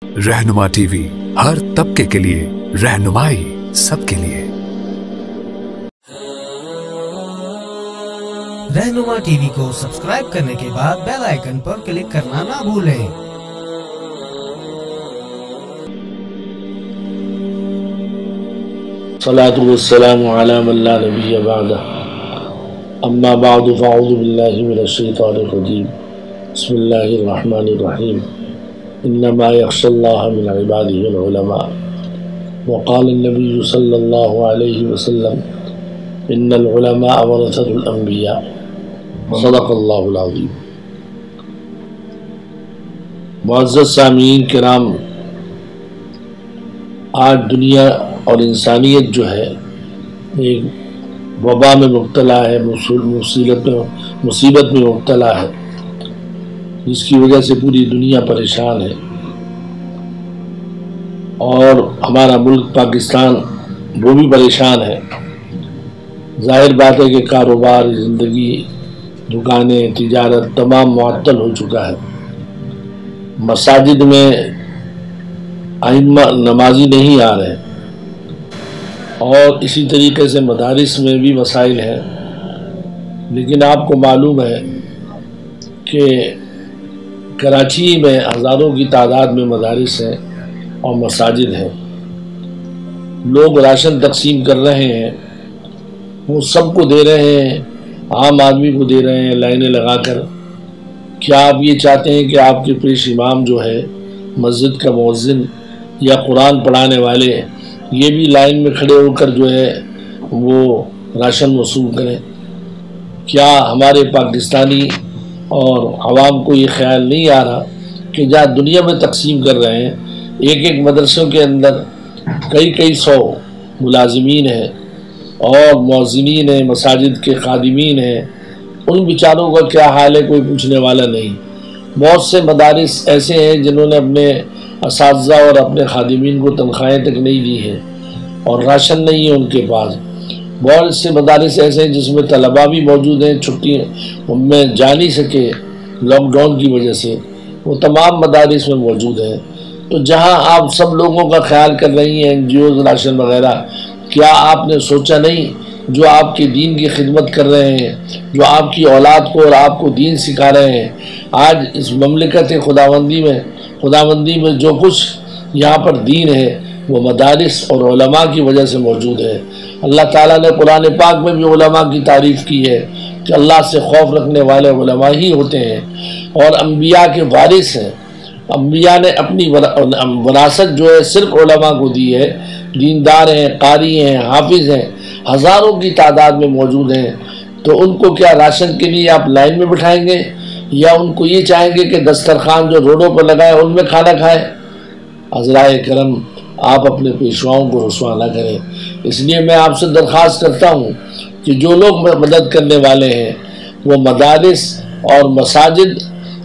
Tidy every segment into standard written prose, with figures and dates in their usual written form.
रहनुमा टीवी, हर तबके के लिए रहनुमाई सबके लिए। रहनुमा टीवी को सब्सक्राइब करने के बाद बेल आइकन पर क्लिक करना ना भूलें। सलातु वस्सलामु अला मन ला नबिय्य बअदह, अम्मा बअदु फ़अऊज़ु बिल्लाहि मिनश शैतानिर रजीम, बिस्मिल्लाहिर रहमानिर रहीम, इन्नमा यख़्शल्लाह मिन इबादिहिल उलमा, व क़ाल अन्नबिय्यु सल्लल्लाहु अलैहि वसल्लम, इन्नल उलमा वरसतुल अंबिया, सदक़ल्लाहुल अज़ीम। मुअज़्ज़ज़ सामीईन किराम, आज दुनिया और इंसानियत जो है एक वबा में मुब्तला है, मुसीबत में मुब्तला है, जिसकी वजह से पूरी दुनिया परेशान है। और हमारा मुल्क पाकिस्तान वो भी परेशान है। ज़ाहिर बात है कि कारोबार, ज़िंदगी, दुकानें, तिजारत तमाम मुअत्तल हो चुका है। मसाजिद में आइम्मा नमाजी नहीं आ रहे, और इसी तरीके से मदारिस में भी मसाइल हैं। लेकिन आपको मालूम है कि कराची में हज़ारों की तादाद में मदारिस हैं और मसाजिद हैं। लोग राशन तकसीम कर रहे हैं, वो सबको दे रहे हैं, आम आदमी को दे रहे हैं लाइनें लगाकर। क्या आप ये चाहते हैं कि आपके पेश इमाम जो है, मस्जिद का मुअज्जिन या कुरान पढ़ाने वाले, ये भी लाइन में खड़े होकर जो है वो राशन वसूल करें? क्या हमारे पाकिस्तानी और आवाम को ये ख्याल नहीं आ रहा कि जहाँ दुनिया में तकसीम कर रहे हैं, एक एक मदरसों के अंदर कई कई सौ मुलाजिमीन हैं और मुअज्जिनीन हैं, मसाजिद के खादिमीन हैं, उन बेचारों का क्या हाल है कोई पूछने वाला नहीं। बहुत से मदारिस ऐसे हैं जिन्होंने अपने असातिज़ा और अपने खादिमीन को तनख्वाहें तक नहीं दी हैं और राशन नहीं है उनके पास। बहुत से मदारिस ऐसे हैं जिसमें तलबा भी मौजूद हैं, छुट्टी में जा नहीं सके लॉकडाउन की वजह से, वो तमाम मदारिस में मौजूद हैं। तो जहां आप सब लोगों का ख्याल कर रही हैं, NGOs, राशन वगैरह, क्या आपने सोचा नहीं जो आपके दीन की खिदमत कर रहे हैं, जो आपकी औलाद को और आपको दीन सिखा रहे हैं, आज इस ममलिकत खुदाबंदी में जो कुछ यहाँ पर दीन है वो मदारिस और उलमा की वजह से मौजूद है। अल्लाह ताला ने कुरान पाक में भी उलमा की तारीफ़ की है कि अल्लाह से खौफ रखने वाले उलमा ही होते हैं और अम्बिया के वारिस हैं। अम्बिया ने अपनी वरासत जो है सिर्फ उलमा को दी है। दीनदार हैं, कारी हैं, हाफिज़ हैं, हज़ारों की तादाद में मौजूद हैं। तो उनको क्या राशन के लिए आप लाइन में बिठाएंगे या उनको ये चाहेंगे कि दस्तरखान जो रोडों पर लगाए उनमें खाना खाए? हज़राए करम, आप अपने पेशवाओं को रुसवा न करें। इसलिए मैं आपसे दरख्वास्त करता हूँ कि जो लोग मदद करने वाले हैं वो मदारिस और मसाजिद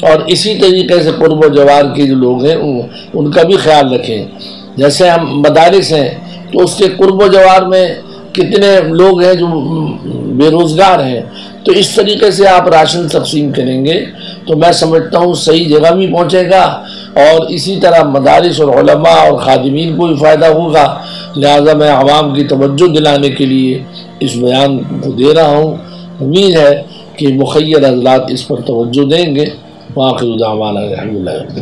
और इसी तरीके से कुर्ब जवार के जो लोग हैं उनका भी ख्याल रखें। जैसे हम मदारिस हैं तो उसके कुर्ब जवार में कितने लोग हैं जो बेरोज़गार हैं, तो इस तरीके से आप राशन तकसीम करेंगे तो मैं समझता हूँ सही जगह भी पहुँचेगा और इसी तरह मदारिस और उलमा और खादिमीन को भी फ़ायदा होगा। लिहाजा मैं आवाम की तवज्जो दिलाने के लिए इस बयान को दे रहा हूँ। उम्मीद है कि मुखय्यर हज़रात इस पर तवज्जो देंगे। वाखिर दावाना अल्हम्दुलिल्लाह।